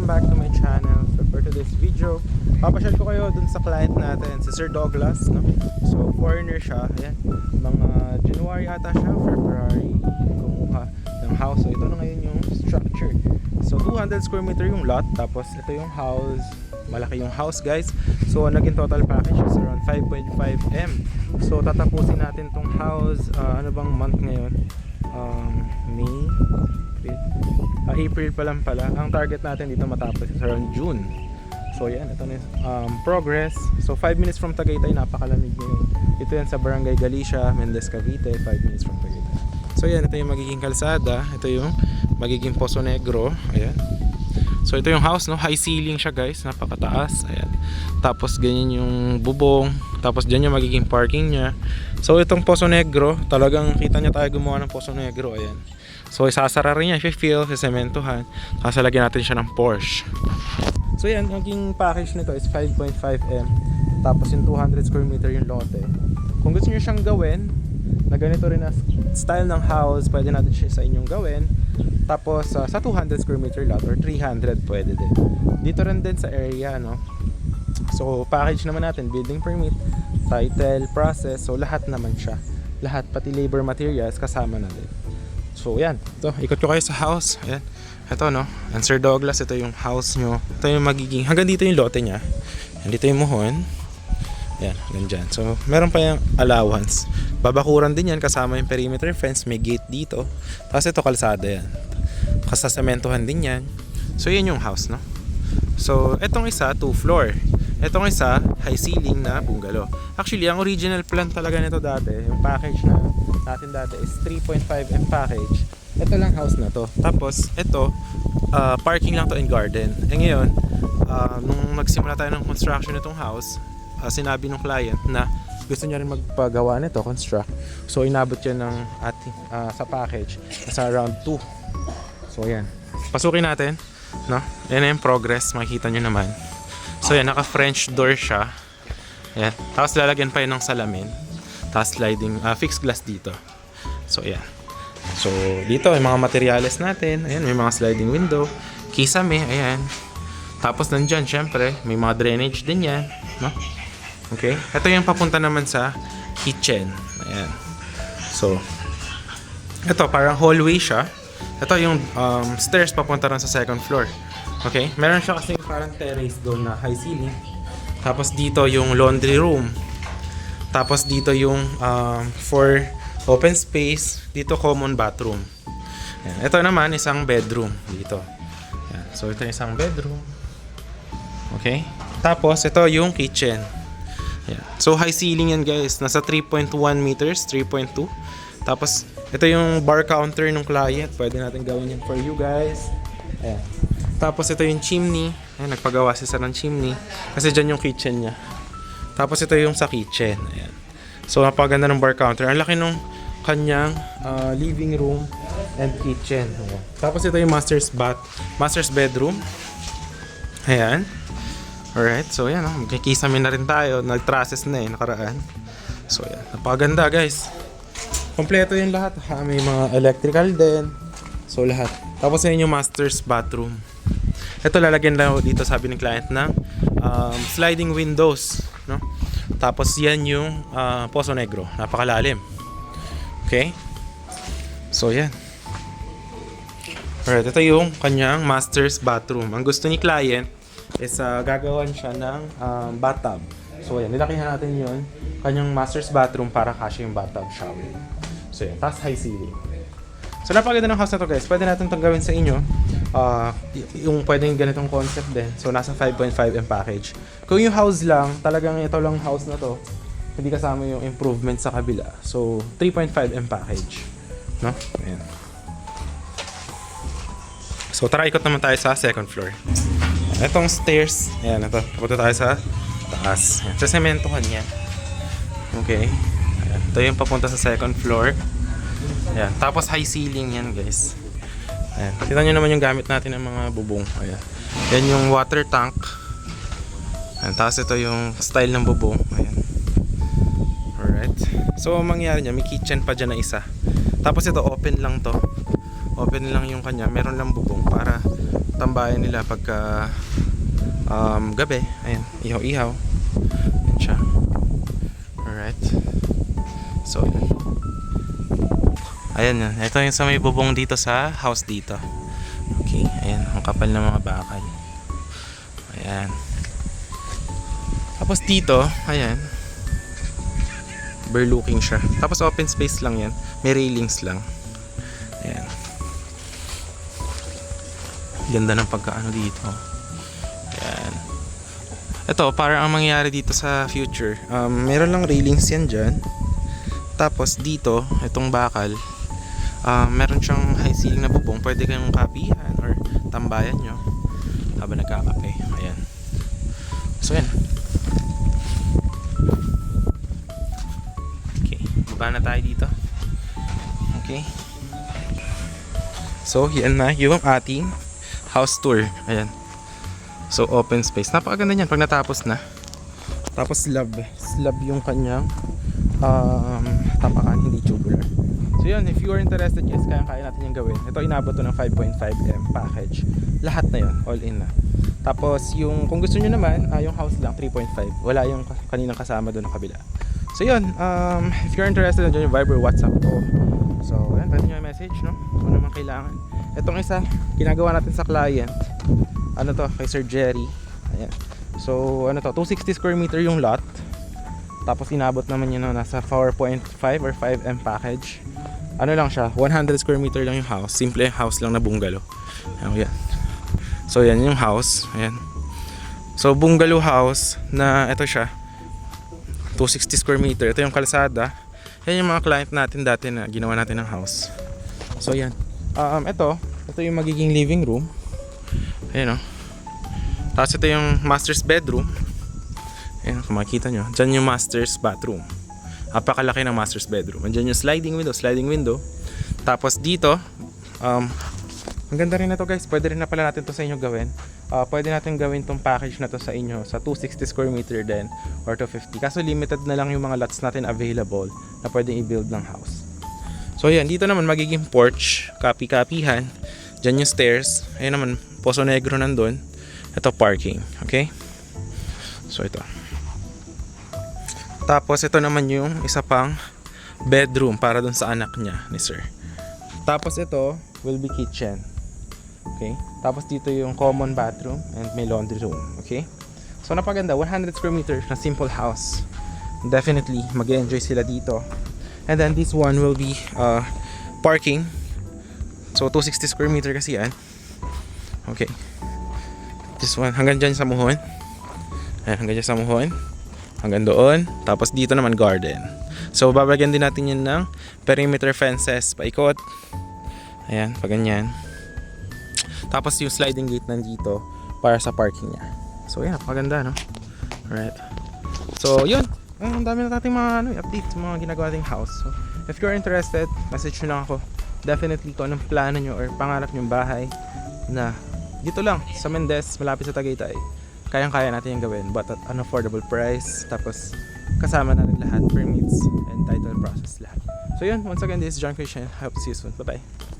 back to my channel. So for today's video, papasyal ko kayo dun sa client natin, si Sir Douglas, no? So foreigner siya, ayan. Mga January ata siya, February, kumuha ng house. So ito na ngayon yung structure. So 200 square meter yung lot, tapos ito yung house. Malaki yung house, guys. So naging total package is around 5.5 M. So tatapusin natin tong house, ano bang month ngayon? May, April pa lang pala. Ang target natin dito matapos is around June. So yan, ito na progress. So 5 minutes from Tagaytay, napakalamig ngayon. Ito yan sa Barangay Galicia, Mendez, Cavite. 5 minutes from Tagaytay. So yan, ito yung magiging kalsada. Ito yung magiging Poso Negro. Ayan. So ito yung house, no? High ceiling siya, guys, napakataas. Ayan. Tapos ganyan yung bubong. Tapos dyan yung magiging parking niya. So itong Poso Negro, talagang kita niya tayo gumawa ng Poso Negro. Ayan. So isasara rin niya, i-fill, sisementohan. Tapos lagyan natin siya ng Porsche. So yan, yung package nito is 5.5 M. Tapos yung 200 square meter yung lote. Kung gusto niyo siyang gawin na ganito rin na style ng house, pwede natin siya sa inyong gawin. Tapos sa 200 square meter lot or 300 pwede din. Dito rin din sa area, no? So package naman natin, building permit, title, process, so lahat naman siya. Lahat, pati labor materials kasama na din. So yan, ito, ikot ko kayo sa house. Ayan, ito, no? And Sir Douglas, ito yung house nyo. Ito yung magiging, hanggang dito yung lote nya. And dito yung muhon. Yan, hanggang dyan. So meron pa yung allowance. Babakuran din yan, kasama yung perimeter fence, may gate dito. Tapos ito kalsada yan, kasasementohan din yan. So yan yung house, no? So etong isa 2 floor, etong isa high ceiling na bungalow. Actually ang original plan talaga nito dati, yung package na natin dati is 3.5 M package. Ito lang house na to. Tapos ito parking lang to and garden. Eh ngayon nung nagsimula tayo ng construction nitong house, sinabi ng client na gusto niya rin magpagawa nito, construct. So inabot yan ng ating sa package sa around 2. So yan, pasukin natin, no? Yan yung progress, makikita nyo naman. So yan, naka French door siya. Yan, tapos lalagyan pa yun ng salamin. Tapos sliding, fixed glass dito. So yan. So dito yung mga materyales natin. Ayan, may mga sliding window, kisame, ayan. Tapos nandyan, syempre, may mga drainage din yan, no? Okay, ito yung papunta naman sa kitchen. Ayan. So ito parang hallway siya. Ito yung stairs papunta rin sa second floor. Okay, meron siya kasi parang terrace doon na high ceiling. Tapos dito yung laundry room. Tapos dito yung for open space. Dito common bathroom. Ayan. Ito naman isang bedroom dito. Ayan. So ito yung isang bedroom. Okay, tapos ito yung kitchen. Yeah. So high ceiling yan, guys, nasa 3.1 meters, 3.2. Tapos ito yung bar counter ng client, pwede natin gawin yan for you guys. Ayan. Tapos ito yung chimney. Ayan, nagpagawa siya ng chimney kasi dyan yung kitchen niya. Tapos ito yung sa kitchen. Ayan. So napaganda ng bar counter. Ang laki nung kanyang living room and kitchen. Ayan. Tapos ito yung master's bedroom. Ayan. Alright, so yan, magkikisame na rin tayo. Nag-trusses na nakaraan. So yan, napaganda, guys. Kompleto yung lahat. May mga electrical din. So lahat. Tapos yan yung master's bathroom. Ito lalagyan lang dito, sabi ng client, ng sliding windows, no? Tapos yan yung Poso Negro. Napakalalim. Okay? So yan. Alright, ito yung kanyang master's bathroom. Ang gusto ni client is gagawan siya ng bathtub. So yan, nilakihan natin yun, kanyang master's bathroom para kasya yung bathtub shower. So yan, tapos high ceiling. So napakaganda ng house na to, guys. Pwede natin itong gawin sa inyo. Yung pwedeng ganitong concept din. So nasa 5.5 M package. Kung yung house lang, talagang ito lang house na to, hindi kasama yung improvement sa kabila. So 3.5 M package, no? Ayan. So tara, ikot naman tayo sa second floor. Itong stairs, ayan, ito, papunta tayo sa taas. Ayan, sa sementohan niya. Okay. Ayan, ito yung papunta sa second floor. Ayan, tapos high ceiling yan, guys. Ayan, kita nyo naman yung gamit natin ng mga bubong. Ayan, yan yung water tank. Ayan, tapos ito yung style ng bubong. Ayan. Alright. So, mangyari niya, may kitchen pa dyan na isa. Tapos ito, open lang to. Open lang yung kanya, meron lang bubong para tambayan nila pagka gabi. Ayan, ihaw-ihaw. Ayan siya. Alright. So, ayan yan. Ito yung sa may bubong dito sa house dito. Okay, ayan. Ang kapal ng mga bakal. Ayan. Tapos dito, ayan. Overlooking siya. Tapos open space lang yan. May railings lang. Ayan. Ganda ng pagkaano dito. Ayan. Ito, parang ang mangyayari dito sa future. Meron lang railings yan dyan. Tapos dito, itong bakal, meron siyang high ceiling na bubong. Pwede kayong kapihan or tambayan nyo habang nagkakape. Ayan. So yan. Okay, baba na tayo dito. Okay. So yan na yung ating house tour. Ayan. So open space. Napakaganda niyan pag natapos na. Tapos slab yung kanyang tapakan, hindi tubular. So yun, if you are interested, yes, kaya natin yung gawin. Ito inabot to ng 5.5M package. Lahat na yun, all in na. Tapos yung kung gusto nyo naman, yung house lang 3.5. Wala yung kaninang kasama doon ng kabila. So yun, if you're interested, nandiyan yung Viber, WhatsApp ko. So yan, pwede nyo i-message, no? Kung naman kailangan. Itong isa, ginagawa natin sa client. Ano to, kay Sir Jerry. Ayan. So ano to, 260 square meter yung lot. Tapos inabot naman yun nasa 4.5 or 5M package. Ano lang siya, 100 square meter lang yung house. Simple house lang na bungalow. Ayan. So yan yung house. Ayan. So bungalow house na ito siya. 260 square meter. Ito yung kalsada. Yan yung mga client natin dati na ginawa natin ng house. So yan. Ito yung magiging living room. Ayan o. Tapos ito yung master's bedroom. Ayan, kung makikita nyo. Diyan yung master's bathroom. Napakalaki ng master's bedroom. Diyan yung sliding window. Tapos dito, ang ganda rin na to guys. Pwede rin na pala natin to sa inyo gawin. Pwede natin gawin tong package na to sa inyo sa 260 square meter din or 250. Kaso limited na lang yung mga lots natin available na pwedeng i-build ng house. So yan, dito naman magiging porch, kapi-kapihan. Diyan yung stairs. Ayan naman, Poso Negro nandun. Ito parking, okay? So ito. Tapos ito naman yung isa pang bedroom para dun sa anak niya ni sir. Tapos ito will be kitchen. Okay? Tapos dito yung common bathroom and may laundry room, okay? So napaganda, 100 square meters na simple house. Definitely mag-enjoy sila dito. And then this one will be parking. So 260 square meter kasi yan. Okay. This one hanggang dyan sa muhon. Ayan, hanggang dyan sa muhon. Hanggang doon. Tapos dito naman garden. So babagyan din natin yun ng perimeter fences paikot. Ayan, pag ganyan. Tapos yung sliding gate nandito para sa parking niya. So yan, napakaganda, no? Alright. So yun. Ang dami na nating mga updates sa mga ginagawa nating house. So if you're interested, message nyo lang ako. Definitely kung anong plano nyo or pangarap nyong bahay na dito lang sa Mendez, malapit sa Tagaytay, kayang-kaya natin yung gawin but at an affordable price. Tapos kasama na rin lahat, permits and title process lahat. So yun, once again, this is John Christian. I hope to see you soon. Bye bye.